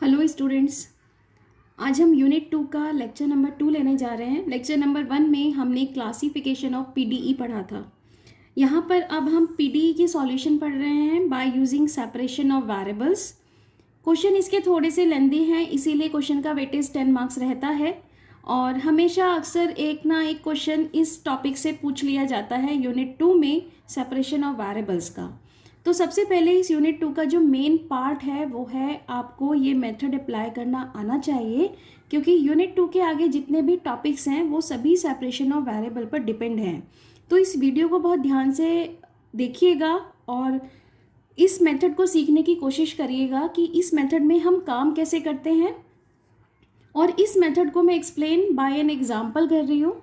Hello students, आज हम unit 2 का लेक्चर नंबर 2 लेने जा रहे हैं। लेक्चर नंबर 1 में हमने क्लासिफिकेशन ऑफ पीडीई पढ़ा था। यहाँ पर अब हम पीडीई के सॉल्यूशन पढ़ रहे हैं bye using separation of variables. Question इसके थोड़े से लेंदी हैं, इसीलिए क्वेश्चन का वेटेज 10 मार्क्स रहता है और हमेशा अक्सर एक ना एक क्वेश्चन इस टॉपिक से पूछ लिया जाता है यूनिट 2 में सेपरेशन ऑफ वेरिएबल्स का। तो सबसे पहले इस यूनिट 2 का जो मेन पार्ट है वो है आपको ये मेथड अप्लाई करना आना चाहिए, क्योंकि यूनिट 2 के आगे जितने भी टॉपिक्स हैं वो सभी सेपरेशन ऑफ वेरिएबल पर डिपेंड हैं। तो इस वीडियो को बहुत ध्यान से देखिएगा और इस मेथड को सीखने की कोशिश करिएगा कि इस मेथड में हम काम कैसे करते हैं। और इस मेथड को मैं एक्सप्लेन बाय एन एग्जाम्पल कर रही हूँ,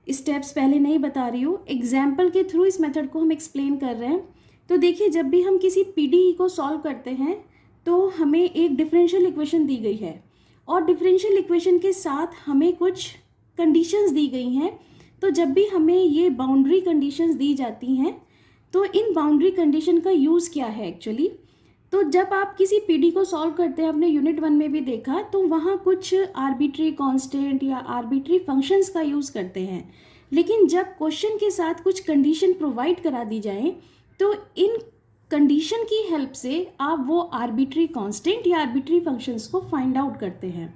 स्टेप्स पहले नहीं बता रही हूँ, एग्जाम्पल के थ्रू इस मेथड को हम एक्सप्लेन कर रहे हैं। तो देखिए, जब भी हम किसी पीडीई को सॉल्व करते हैं तो हमें एक डिफरेंशियल इक्वेशन दी गई है और डिफरेंशियल इक्वेशन के साथ हमें कुछ कंडीशंस दी गई हैं। तो जब भी हमें ये बाउंड्री कंडीशंस दी जाती हैं तो इन बाउंड्री कंडीशन का यूज़ क्या है एक्चुअली। तो जब आप किसी पीडी को सॉल्व करते हैं, आपने यूनिट 1 में भी देखा, तो वहाँ कुछ आर्बिट्री कांस्टेंट या आर्बिट्री फंक्शंस का यूज़ करते हैं। लेकिन जब क्वेश्चन के साथ कुछ कंडीशन प्रोवाइड करा दी जाए तो इन कंडीशन की हेल्प से आप वो आर्बिट्री कांस्टेंट या आर्बिट्री फंक्शंस को फाइंड आउट करते हैं।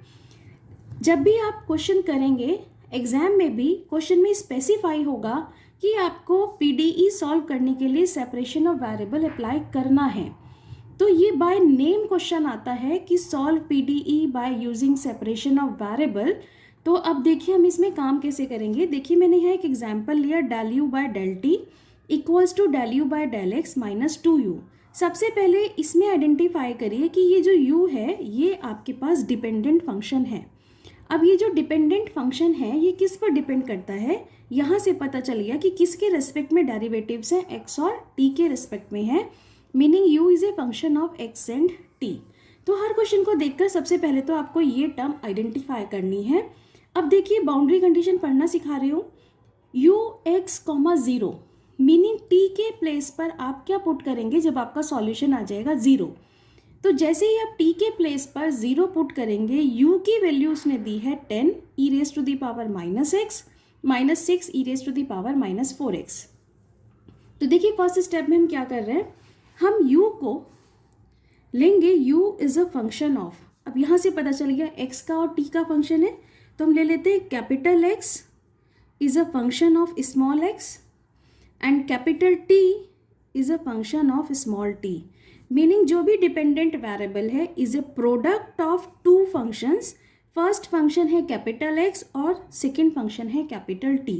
जब भी आप क्वेश्चन करेंगे एग्जाम में भी क्वेश्चन में स्पेसिफाई होगा कि आपको पीडीई सॉल्व करने के लिए सेपरेशन ऑफ वेरिएबल अप्लाई करना है। तो ये बाय नेम क्वेश्चन आता है कि solve PDE bye using separation of variable. तो अब देखिए हम इसमें काम कैसे करेंगे। देखिए, मैंने यहाँ एक एग्जाम्पल लिया, del u by del t equals to del u by del x minus 2u। सबसे पहले इसमें आइडेंटिफाई करिए कि ये जो u है ये आपके पास डिपेंडेंट फंक्शन है। अब ये जो डिपेंडेंट फंक्शन है ये किस पर डिपेंड करता है, यहाँ से पता चल गया कि किसके रेस्पेक्ट में डेरिवेटिव्स हैं, x और t के रेस्पेक्ट में है, meaning u is a function of x and t। तो हर क्वेश्चन को देखकर सबसे पहले तो आपको ये टर्म आइडेंटिफाई करनी है। अब देखिए, बाउंड्री कंडीशन पढ़ना सिखा रही हूँ। ux, 0 मीनिंग t के प्लेस पर आप क्या पुट करेंगे जब आपका सॉल्यूशन आ जाएगा 0। तो जैसे ही आप t के प्लेस पर 0 पुट करेंगे, u की वैल्यू उसने दी है 10 e raise to the power -x minus 6 e raise to the power -4x। तो देखिए, फर्स्ट स्टेप में हम क्या कर रहे हैं, हम u को लेंगे, u is a function of, अब यहाँ से पता चल गया x का और t का फंक्शन है, तो हम ले लेते हैं capital X is a function of small x and capital T is a function of small t। Meaning जो भी डिपेंडेंट वेरिएबल है is a product of two functions. First function है कैपिटल X और सेकंड फंक्शन है capital T।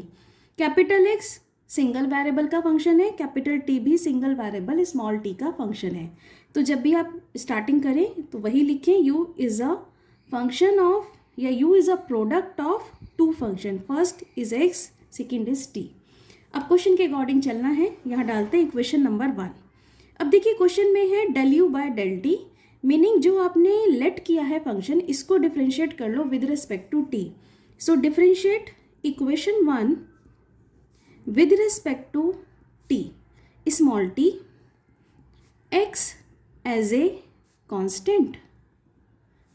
Capital X single variable का function है, capital T भी single variable small t का फंक्शन है। तो जब भी आप स्टार्टिंग करें तो वही लिखें, u is a function of या u is a product of two function, first is x, second is t। अब क्वेश्चन के अकॉर्डिंग चलना है, यहाँ डालते हैं इक्वेशन नंबर 1। अब देखिए, क्वेश्चन में है del u by del t, meaning जो आपने लेट किया है फंक्शन इसको डिफरेंशिएट कर लो with respect to t. So differentiate equation 1 with respect to t, small t, x as a constant.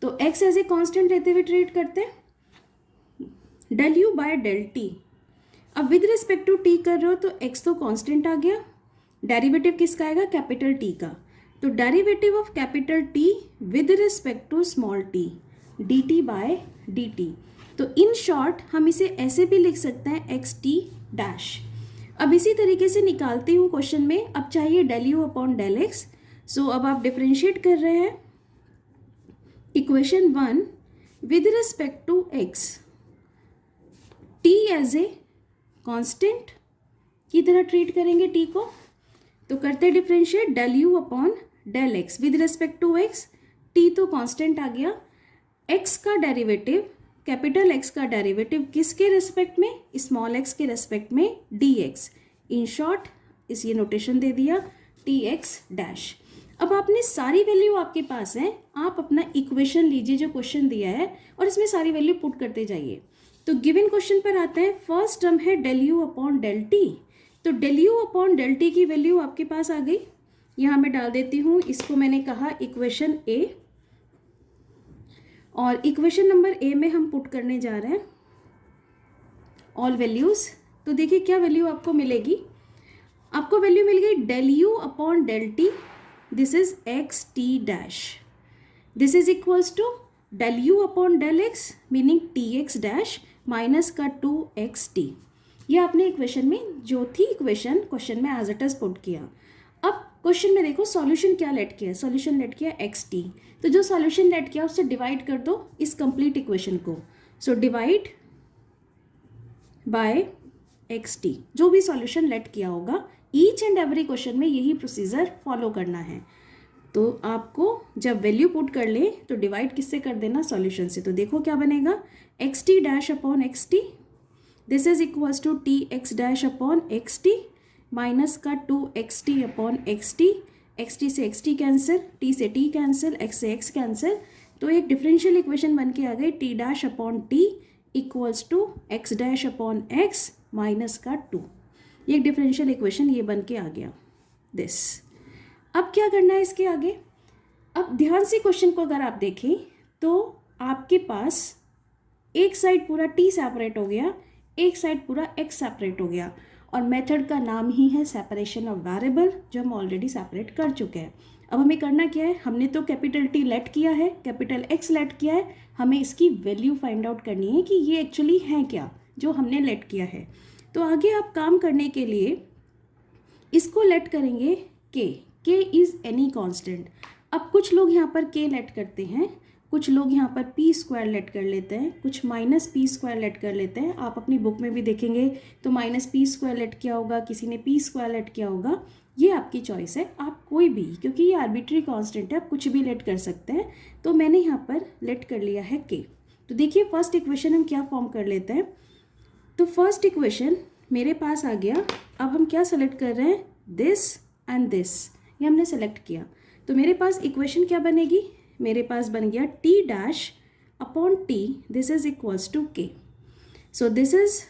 तो x एज ए कॉन्स्टेंट रहते हुए ट्रीट करते हैं, del u by del t. अब विद रिस्पेक्ट टू t कर रहे हो तो x तो कांस्टेंट आ गया, डेरिवेटिव किसका आएगा, कैपिटल T का। तो derivative of capital T with respect to small t, dt by dt। तो इन शॉर्ट हम इसे ऐसे भी लिख सकते हैं एक्स टी डैश। अब इसी तरीके से निकालती हूँ क्वेश्चन में, अब चाहिए del u upon del x. So अब आप डिफरेंशिएट कर रहे हैं equation 1 with respect to x, t as a constant की तरह ट्रीट करेंगे t को। तो करते differentiate del u upon del x with respect to x, t तो कांस्टेंट आ गया, x का डेरिवेटिव, कैपिटल X का डेरिवेटिव किसके रेस्पेक्ट में, स्मॉल x के रेस्पेक्ट में, dx। इन शॉर्ट इस ये नोटेशन दे दिया tx डैश। अब आपने सारी वैल्यू आपके पास है, आप अपना इक्वेशन लीजिए जो क्वेश्चन दिया है और इसमें सारी वैल्यू पुट करते जाइए। तो गिवन क्वेश्चन पर आते हैं, फर्स्ट टर्म है del u upon del t. तो del u upon del t की वैल्यू आपके पास आ गई, यहाँ मैं डाल देती हूँ, इसको मैंने कहा इक्वेशन A। और इक्वेशन नंबर ए में हम पुट करने जा रहे हैं ऑल वैल्यूज़। तो देखिए क्या वैल्यू आपको मिलेगी, आपको वैल्यू मिल गई del u upon del t, this is x t dash, this is equals to del u upon del x meaning t x dash minus का 2xt। ये आपने इक्वेशन में जो थी इक्वेशन क्वेश्चन में एज इट इज पुट किया। अब question में देखो सॉल्यूशन क्या लेट किया, सॉल्यूशन लेट किया xt। तो जो सॉल्यूशन लेट किया उससे डिवाइड कर दो इस कंप्लीट इक्वेशन को। सो डिवाइड बाय xt, जो भी सॉल्यूशन लेट किया होगा ईच एंड एवरी क्वेश्चन में यही प्रोसीजर फॉलो करना है। तो आपको जब वैल्यू पुट कर ले तो डिवाइड किससे कर देना, सॉल्यूशन से। तो देखो क्या बनेगा, x t dash upon x t, this is equals to t x dash upon x t minus का 2xt अपॉन एक्स टी से एक्स टी कैंसिल, टी से टी कैंसिल, एक्स से एक्स कैंसिल। तो एक डिफरेंशियल इक्वेशन बन के आ गई t dash upon t equals to x dash upon x minus का 2। ये एक डिफरेंशियल इक्वेशन ये बन के आ गया दिस। अब क्या करना है इसके आगे, अब ध्यान से क्वेश्चन को अगर आप देखें तो आपके पास एक साइड पूरा t सेपरेट हो गया, एक साइड पूरा x सेपरेट हो गया, और मेथड का नाम ही है सेपरेशन ऑफ वेरिएबल, जो हम ऑलरेडी सेपरेट कर चुके हैं। अब हमें करना क्या है, हमने तो कैपिटल T लेट किया है, कैपिटल X लेट किया है, हमें इसकी वैल्यू फाइंड आउट करनी है कि ये एक्चुअली है क्या जो हमने लेट किया है। तो आगे आप काम करने के लिए इसको लेट करेंगे k इज़ एनी कांस्टेंट। अब कुछ लोग यहाँ पर k लेट करते हैं, कुछ लोग यहाँ पर p स्क्वायर लेट कर लेते हैं, कुछ माइनस p स्क्वायर लेट कर लेते हैं। आप अपनी बुक में भी देखेंगे तो माइनस p स्क्वायर लेट किया होगा, किसी ने p स्क्वायर लेट किया होगा। ये आपकी चॉइस है, आप कोई भी, क्योंकि ये आर्बिट्री कांस्टेंट है, आप कुछ भी लेट कर सकते हैं। तो मैंने यहाँ पर लेट कर लिया है k। तो देखिए फर्स्ट इक्वेशन हम क्या फॉर्म कर लेते हैं। तो फर्स्ट इक्वेशन मेरे पास आ गया। अब हम क्या सेलेक्ट कर रहे हैं, दिस एंड दिस, ये हमने सेलेक्ट किया। तो मेरे पास इक्वेशन क्या बनेगी, मेरे पास बन गया t dash upon t, this is equals to k. So this is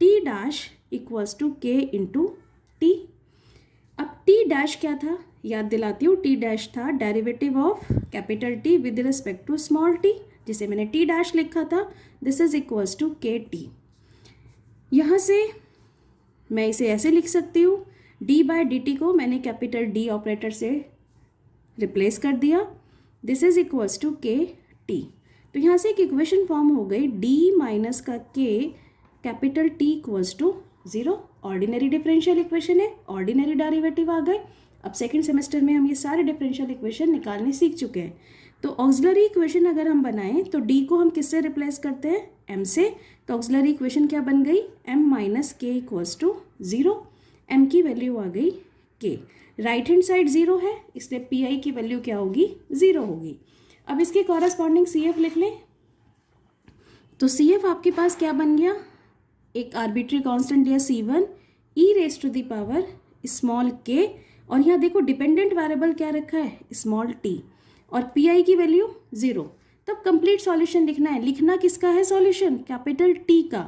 t dash equals to k into t. अब टी डैश क्या था याद दिलाती हूँ, टी डैश था derivative of capital t with respect to small t, जिसे मैंने t dash लिखा था, this is equals to k t. यहाँ से मैं इसे ऐसे लिख सकती हूँ, d बाय डी टी को मैंने कैपिटल D ऑपरेटर से रिप्लेस कर दिया, this is equals to k t. तो यहाँ से एक इक्वेशन फॉर्म हो गई d माइनस का k capital T equals to 0। Ordinary differential equation है, ऑर्डिनरी डेरिवेटिव आ गए। अब सेकेंड सेमेस्टर में हम ये सारे डिफरेंशियल इक्वेशन निकालने सीख चुके हैं। तो ऑक्सिलरी इक्वेशन अगर हम बनाएं तो d को हम किससे रिप्लेस करते हैं, m से। तो ऑक्सिलरी इक्वेशन क्या बन गई, m माइनस के इक्वल्स टू 0। m की वैल्यू आ गई k, राइट हैंड साइड 0 है इसलिए pi की वैल्यू क्या होगी, 0 होगी। अब इसके कॉरस्पॉन्डिंग cf लिख लें। तो cf आपके पास क्या बन गया, एक आर्बिट्री कांस्टेंट दिया c1 e raise to the power small k, और यहाँ देखो डिपेंडेंट वेरिएबल क्या रखा है, स्मॉल t, और pi की वैल्यू 0। तब कंप्लीट सॉल्यूशन लिखना है, लिखना किसका है सॉल्यूशन, कैपिटल T का।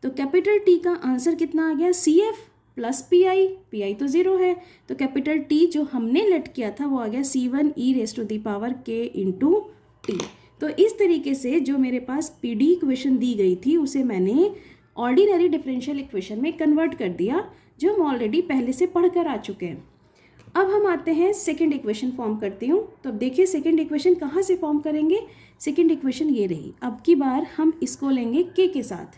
तो कैपिटल T का आंसर कितना आ गया, CF प्लस pi तो 0 है, तो कैपिटल T जो हमने लेट किया था वो आ गया C1 e raise to the power k into T. तो इस तरीके से जो मेरे पास PD इक्वेशन दी गई थी उसे मैंने ऑर्डिनरी डिफरेंशियल इक्वेशन में कन्वर्ट कर दिया, जो हम ऑलरेडी पहले से पढ़ कर आ चुके हैं। अब हम आते हैं सेकेंड इक्वेशन फॉर्म करती हूँ। तो अब देखिए सेकेंड इक्वेशन कहाँ से फॉर्म करेंगे, सेकेंड इक्वेशन ये रही। अब की बार हम इसको लेंगे k के साथ।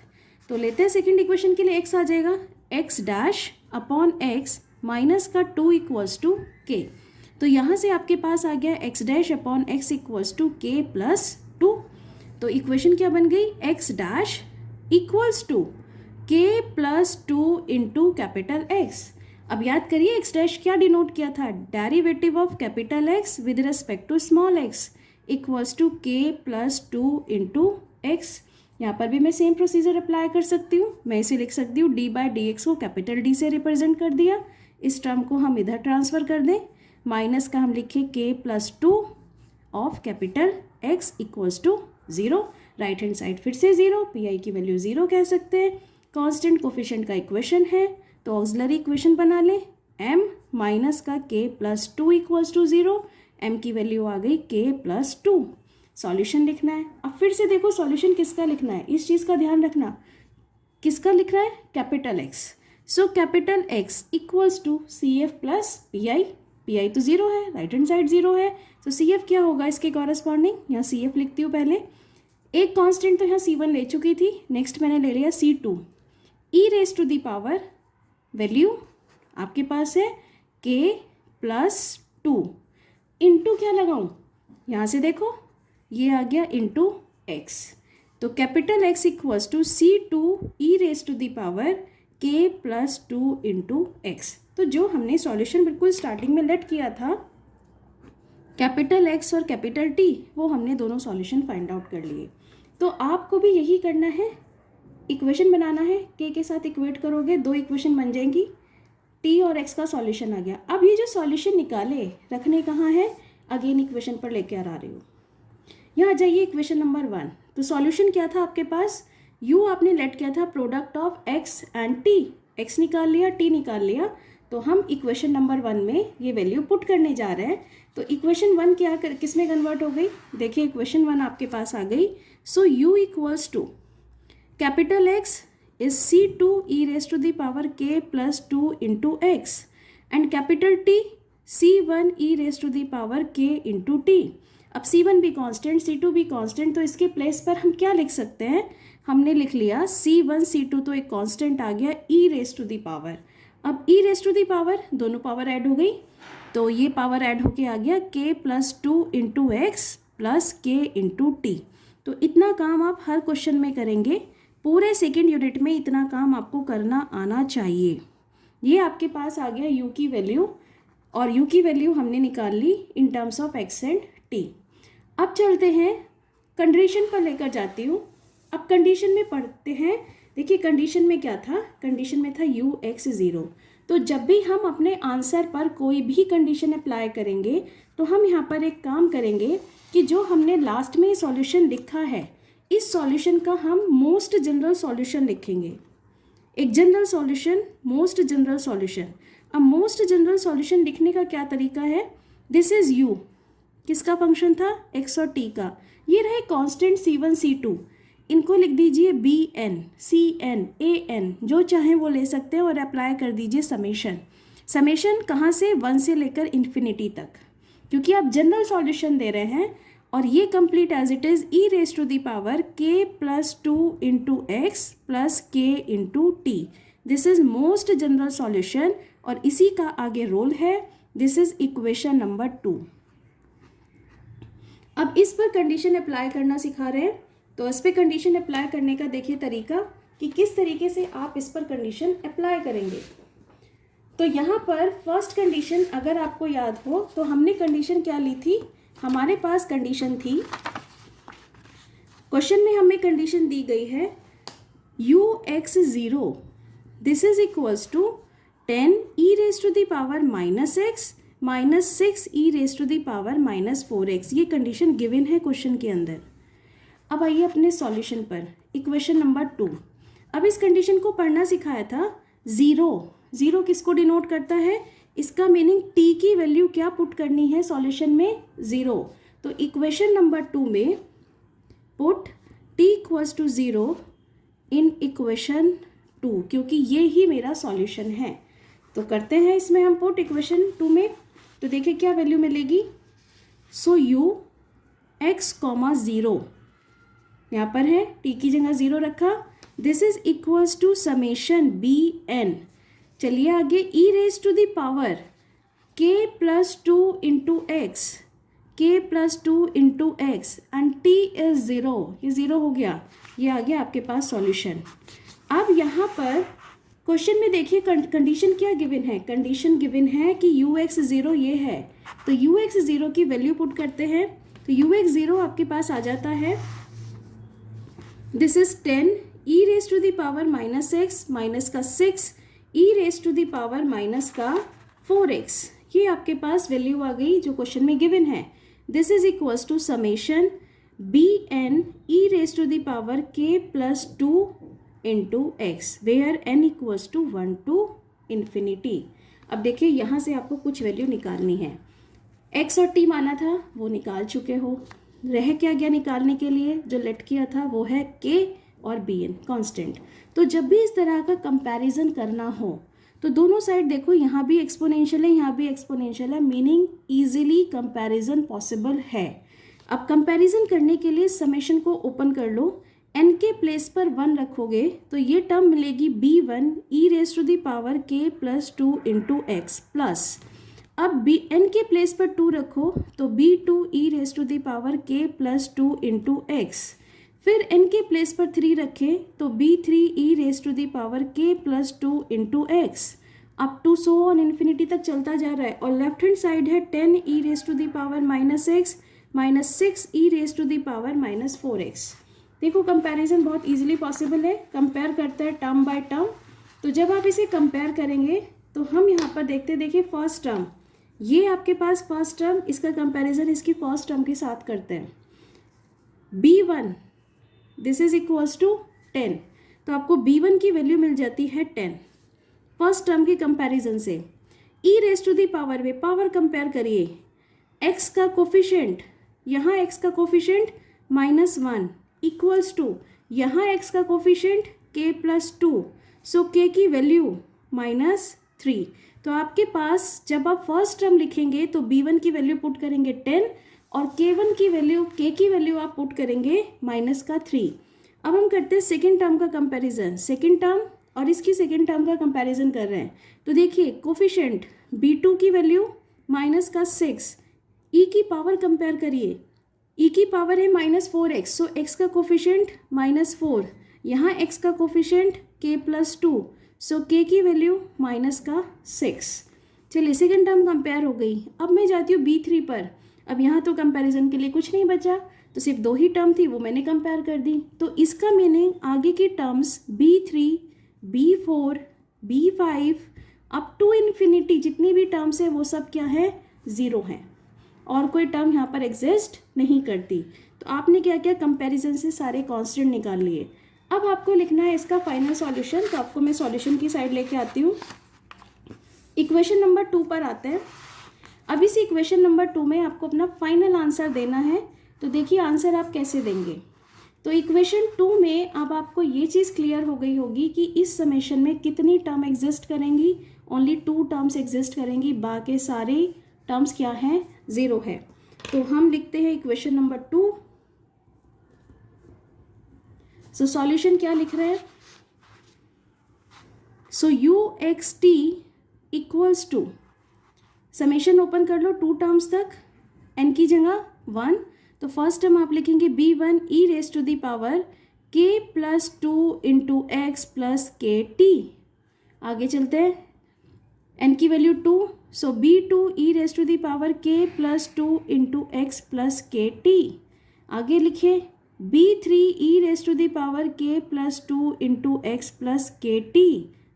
तो लेते हैं सेकेंड इक्वेशन के लिए x आ जाएगा, x dash upon x minus का 2 इक्वल्स टू k। तो यहाँ से आपके पास आ गया x dash upon x equals to k plus 2। तो इक्वेशन क्या बन गई, x dash equals to k plus 2 into capital X। अब याद करिए x डैश क्या डिनोट किया था, derivative of capital X with respect to small x equals to k plus 2 into x। यहाँ पर भी मैं सेम प्रोसीजर अप्लाई कर सकती हूँ, मैं इसे लिख सकती हूँ d बाई डी एक्स को कैपिटल D से रिप्रेजेंट कर दिया, इस टर्म को हम इधर ट्रांसफ़र कर दें, माइनस का हम लिखें k plus 2 of capital X equals to 0। Right hand side फिर से 0, pi की वैल्यू 0 कह सकते हैं, कांस्टेंट कोफिशिएंट का इक्वेशन है। तो ऑक्सिलरी इक्वेशन बना लें, m माइनस का k plus 2 equals to 0, m की वैल्यू आ गई k प्लस 2। सॉल्यूशन लिखना है। अब फिर से देखो सॉल्यूशन किसका लिखना है, इस चीज़ का ध्यान रखना, किसका लिख रहा है, capital X. So capital X equals to C F plus P I. P I तो ज़ीरो है, राइट हैंड साइड ज़ीरो है, तो सी एफ क्या होगा इसके कॉरस्पॉन्डिंग, यहाँ सी एफ लिखती हूँ पहले। एक कांस्टेंट तो यहाँ C1 ले चुकी थी, नेक्स्ट मैंने ले लिया C2। E raise to the power value आपके पास है K प्लस 2 इंटू क्या लगाऊँ, यहाँ से देखो ये आ गया इंटू x। तो capital X equals to C2 e raise to the power K plus 2 into x. तो जो हमने सॉल्यूशन बिल्कुल स्टार्टिंग में लेट किया था कैपिटल X और कैपिटल T, वो हमने दोनों सॉल्यूशन फाइंड आउट कर लिए। तो आपको भी यही करना है, इक्वेशन बनाना है, K के साथ इक्वेट करोगे, दो इक्वेशन बन जाएंगी, T और X का सॉल्यूशन आ गया। अब ये जो सॉल्यूशन निकाले रखने कहाँ है, अगेन इक्वेशन पर लेके आ रही हूँ। यहाँ जाइए इक्वेशन नंबर 1। तो सॉल्यूशन क्या था आपके पास, U आपने लेट किया था product of X and T, X निकाल लिया, T निकाल लिया, तो हम इक्वेशन नंबर 1 में ये वैल्यू पुट करने जा रहे हैं। तो इक्वेशन 1 क्या किस में कन्वर्ट हो गई, देखिए इक्वेशन 1 आपके पास आ गई। So U equals to capital X is C2 e raise to the power K plus 2 into x and capital T C1 e raise to the power K into T। अब C1 भी constant, C2 भी constant, तो इसके place पर हम क्या लिख सकते हैं, हमने लिख लिया C1 C2 तो एक कांस्टेंट आ गया ई रेस टू दी पावर। अब ई रेस टू दी पावर दोनों पावर ऐड हो गई, तो ये पावर ऐड होके आ गया K plus 2 into x plus K into T। तो इतना काम आप हर क्वेश्चन में करेंगे, पूरे सेकेंड यूनिट में इतना काम आपको करना आना चाहिए। ये आपके पास आ गया U की वैल्यू, और U की वैल्यू हमने निकाल ली in terms of X and T। अब चलते हैं कंडीशन पर लेकर जाती हूँ। अब कंडीशन में पढ़ते हैं, देखिए कंडीशन में क्या था, कंडीशन में था UX 0। तो जब भी हम अपने आंसर पर कोई भी कंडीशन अप्लाई करेंगे तो हम यहाँ पर एक काम करेंगे कि जो हमने लास्ट में सॉल्यूशन लिखा है, इस सॉल्यूशन का हम मोस्ट जनरल सॉल्यूशन लिखेंगे। एक general solution, most general solution. अब मोस्ट जनरल सॉल्यूशन लिखने का क्या तरीका है, दिस इज U, किसका फंक्शन था, x और t का। ये रहे कांस्टेंट C1 C2, इनको लिख दीजिए BN CN AN, जो चाहें वो ले सकते हैं, और अप्लाई कर दीजिए समेशन। समेशन कहाँ से, 1 से लेकर इन्फिनिटी तक, क्योंकि आप जनरल सॉल्यूशन दे रहे हैं। और ये complete as it is e raise to the power K plus 2 into x plus K into T। This is most general solution, और इसी का आगे रोल है, दिस इज इक्वेशन नंबर 2। अब इस पर कंडीशन अप्लाई करना सिखा रहे हैं, तो इस पर कंडीशन अप्लाई करने का देखिए तरीका कि किस तरीके से आप इस पर कंडीशन अप्लाई करेंगे। तो यहाँ पर फर्स्ट कंडीशन अगर आपको याद हो तो हमने कंडीशन क्या ली थी, हमारे पास कंडीशन थी, क्वेश्चन में हमें कंडीशन दी गई है UX 0 this is equals to 10 e raise to the power minus x minus 6 e raise to the power minus 4x। ये कंडीशन गिवन है क्वेश्चन के अंदर। अब आइए अपने सॉल्यूशन पर, इक्वेशन नंबर 2। अब इस कंडीशन को पढ़ना सिखाया था, ज़ीरो किसको डिनोट करता है, इसका मीनिंग t की वैल्यू क्या पुट करनी है सॉल्यूशन में, 0। तो इक्वेशन नंबर 2 में put t equals to 0 in equation 2, क्योंकि ये ही मेरा सॉल्यूशन है। तो करते हैं इसमें हम पुट इक्वेशन 2 में, तो देखिए क्या वैल्यू मिलेगी। सो UX 0 यहाँ पर है, t की जगह 0 रखा, this is equals to summation BN। चलिए आगे, e raise to the power K plus 2 into x, K plus 2 into x and T is 0, ये 0 हो गया, ये आ गया आपके पास सॉल्यूशन। अब यहाँ पर क्वेश्चन में देखिए कंडीशन क्या गिवन है, कंडीशन गिवन है कि UX 0 ये है, तो UX 0 की वैल्यू पुट करते हैं, तो UX 0 आपके पास आ जाता है, this is 10 e raise to the power minus x minus का 6 e raise to the power minus का 4x। ये आपके पास वैल्यू आ गई जो क्वेश्चन में गिवन है। This is equals to summation BN e raise to the power K plus 2 into x, where n equals to 1 to infinity. अब देखिए यहाँ से आपको कुछ वैल्यू निकालनी है, x और t माना था वो निकाल चुके हो, रह क्या गया निकालने के लिए, जो लेट किया था वो है के और बी एन कांस्टेंट। तो जब भी इस तरह का कंपैरिजन करना हो तो दोनों साइड देखो, यहाँ भी एक्सपोनेंशियल है, यहाँ भी एक्सपोनेंशियल है, मीनिंग इजीली कंपैरिजन पॉसिबल है। अब कंपैरिजन करने के लिए समेशन को ओपन कर लो, n के प्लेस पर 1 रखोगे तो ये टर्म मिलेगी b1 e raise to the power k plus 2 into x plus, अब n के प्लेस पर 2 रखो तो b2 e raise to the power k plus 2 into x, फिर n के प्लेस पर 3 रखें तो b3 e raise to the power k plus 2 into x, up to so on infinity तक चलता जा रहा है। और लेफ्ट हैंड साइड है 10 e raise to the power minus x minus 6 e raise to the power minus 4x। देखो comparison बहुत easily possible है, कंपेयर करते हैं टर्म बाय टर्म। तो जब आप इसे कंपेयर करेंगे तो हम यहाँ पर देखिए फर्स्ट टर्म, ये आपके पास फर्स्ट टर्म, इसका कंपैरिजन इसकी फर्स्ट टर्म के साथ करते हैं। b1 this is equals to 10, तो आपको b1 की वैल्यू मिल जाती है 10 फर्स्ट टर्म की कंपैरिजन से। e raise to the power में पावर कंपेयर करिए, x का कोफिशिएंट, यहाँ x का कोफिशिएंट -1 इक्वल्स टू यहाँ x का coefficient k plus 2, so k की वैल्यू -3। तो आपके पास जब आप फर्स्ट टर्म लिखेंगे तो b1 की वैल्यू पुट करेंगे 10 और k1 की वैल्यू, k की वैल्यू आप पुट करेंगे -3। अब हम करते हैं सेकेंड टर्म का कंपैरिजन, सेकेंड टर्म और इसकी सेकेंड टर्म का कंपैरिजन कर रहे हैं। तो देखिए कोफिशिएंट b2 की वैल्यू -6, e की पावर कंपेयर करिए, e की पावर है -4x, सो x का कोफिशिएंट -4, यहाँ x का coefficient k plus 2, so k की वैल्यू -6। चलिए सेकेंड टर्म कंपेयर हो गई। अब मैं जाती हूँ b3 पर। अब यहाँ तो कंपैरिजन के लिए कुछ नहीं बचा, तो सिर्फ 2 ही टर्म थी, वो मैंने कंपेयर कर दी। तो इसका मीनिंग आगे की terms b3 b4 b5 up to infinity जितनी भी टर्म्स है वो सब क्या है, 0 हैं, और कोई टर्म यहाँ पर एग्जिस्ट नहीं करती। तो आपने क्या किया, कंपैरिजन से सारे कांस्टेंट निकाल लिए। अब आपको लिखना है इसका फाइनल सॉल्यूशन, तो आपको मैं सॉल्यूशन की साइड लेके आती हूँ। इक्वेशन नंबर 2 पर आते हैं। अब इस इक्वेशन नंबर 2 में आपको अपना फाइनल आंसर देना है। तो देखिए आंसर आप कैसे देंगे। तो इक्वेशन 2 में अब आपको ये चीज़ क्लियर हो गई होगी कि इस समेशन में कितनी टर्म एग्जिस्ट करेंगी, ओनली 2 टर्म्स एग्जिस्ट करेंगी, बाकी सारे टर्म्स क्या हैं, 0 है। तो हम लिखते हैं इक्वेशन नंबर 2। सो सॉल्यूशन क्या लिख रहे हैं, so UXT equals to, summation open कर लो 2 टर्म्स तक, n की जगह 1, तो फर्स्ट टर्म आप लिखेंगे b1 e raise to the power k plus 2 into x plus k t. आगे चलते हैं, n की वैल्यू 2, so b2 e raise to the power k plus 2 into x plus k t. आगे लिखे b3 e raise to the power k plus 2 into x plus k t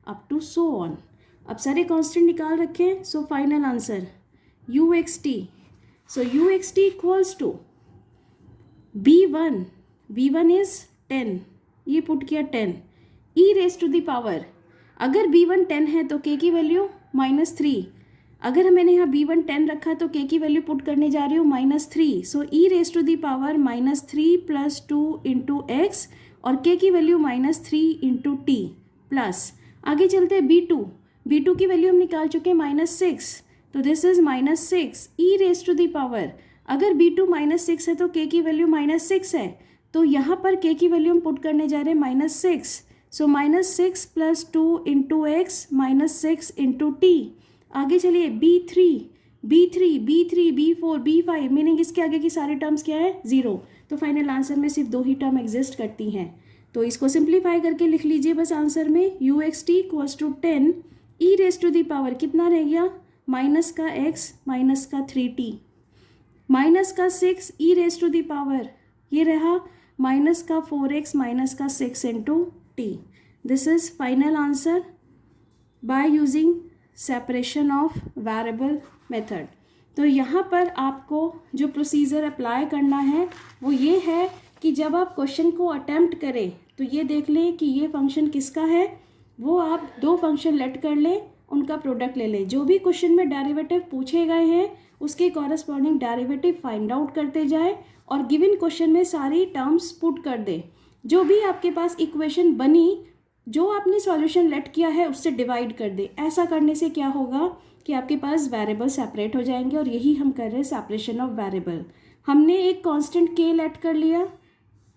up to so on. अब सारे constant निकाल रखें, so final answer UXT, so UXT equals to b1 is 10, ये put किया 10 e raise to the power, अगर b1 10 है तो k की वैल्यू -3, अगर मैंने यहाँ b1 10 रखा तो k की वैल्यू पुट करने जा रही हूँ -3, so e raise to the power -3 plus 2 into x और k की वैल्यू -3 इंटू टी प्लस। आगे चलते हैं b2 की वैल्यू हम निकाल चुके हैं -6, तो this is -6 e raise to the power, अगर b2 -6 है तो k की वैल्यू -6 है, तो यहाँ पर k की वैल्यू हम पुट करने जा रहे हैं -6, सो -6 plus 2 into x -6 into T. आगे चलिए b3 b4 b5, मीनिंग इसके आगे की सारी टर्म्स क्या है, 0। तो फाइनल आंसर में सिर्फ 2 ही टर्म एग्जिस्ट करती हैं। तो इसको सिंप्लीफाई करके लिख लीजिए बस आंसर में UXT equals to 10 e raise to the power, कितना रह गया, माइनस का x माइनस का 3t, माइनस का 6 e raise to the power, ये रहा माइनस का 4x माइनस का 6 into t. This is final answer by using separation of variable method. तो यहाँ पर आपको जो प्रोसीजर अप्लाई करना है वो ये है कि जब आप क्वेश्चन को अटेम्प्ट करें तो ये देख लें कि ये फंक्शन किसका है, वो आप 2 फंक्शन लेट कर लें, उनका प्रोडक्ट ले लें। जो भी क्वेश्चन में डेरिवेटिव पूछे गए हैं उसके कॉरस्पॉन्डिंग डेरिवेटिव फाइंड आउट करते जाएं और गिवन क्वेश्चन में सारी टर्म्स पुट कर दें। जो भी आपके पास इक्वेशन बनी, जो आपने सॉल्यूशन लेट किया है उससे डिवाइड कर दे। ऐसा करने से क्या होगा कि आपके पास वेरिएबल सेपरेट हो जाएंगे, और यही हम कर रहे हैं सेपरेशन ऑफ वेरिएबल। हमने एक कांस्टेंट के लेट कर लिया,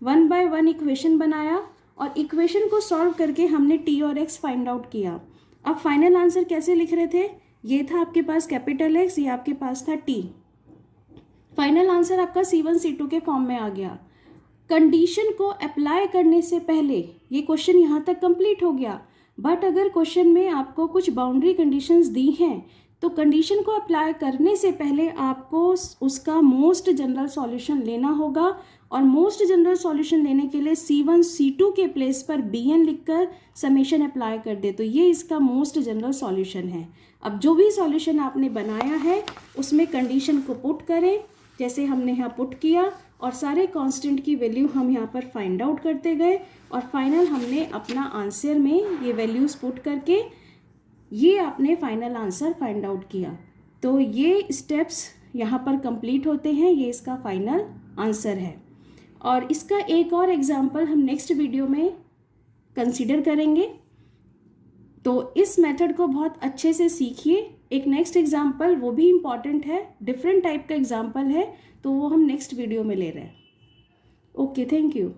1 बाय 1 इक्वेशन बनाया, और इक्वेशन को सॉल्व करके हमने टी और एक्स फाइंड आउट किया। अब फाइनल आंसर कैसे लिख रहे थे, ये था आपके पास कैपिटल एक्स, ये आपके पास था टी। फाइनल आंसर आपका C1 C2 के फॉर्म में आ गया। कंडीशन को अप्लाई करने से पहले ये क्वेश्चन यहाँ तक कंप्लीट हो गया, बट अगर क्वेश्चन में आपको कुछ बाउंड्री कंडीशंस दी हैं तो कंडीशन को अप्लाई करने से पहले आपको उसका मोस्ट जनरल सॉल्यूशन लेना होगा, और मोस्ट जनरल सॉल्यूशन लेने के लिए C1 C2 के प्लेस पर Bn लिखकर समेशन अप्लाई कर दे, तो ये इसका मोस्ट जनरल सॉल्यूशन है। अब जो भी सॉल्यूशन आपने बनाया है उसमें कंडीशन को पुट करें, जैसे हमने यहाँ पुट किया, और सारे कांस्टेंट की वैल्यू हम यहाँ पर फाइंड आउट करते गए, और फाइनल हमने अपना आंसर में ये वैल्यूज़ पुट करके ये आपने फाइनल आंसर फाइंड आउट किया। तो ये स्टेप्स यहाँ पर कंप्लीट होते हैं, ये इसका फाइनल आंसर है। और इसका एक और एग्जांपल हम नेक्स्ट वीडियो में कंसीडर करेंगे, तो इस मेथड को बहुत अच्छे से सीखिए। एक नेक्स्ट एग्जांपल वो भी इम्पॉर्टेंट है, डिफरेंट टाइप का एग्जांपल है, तो वो हम नेक्स्ट वीडियो में ले रहे हैं। Okay, thank you.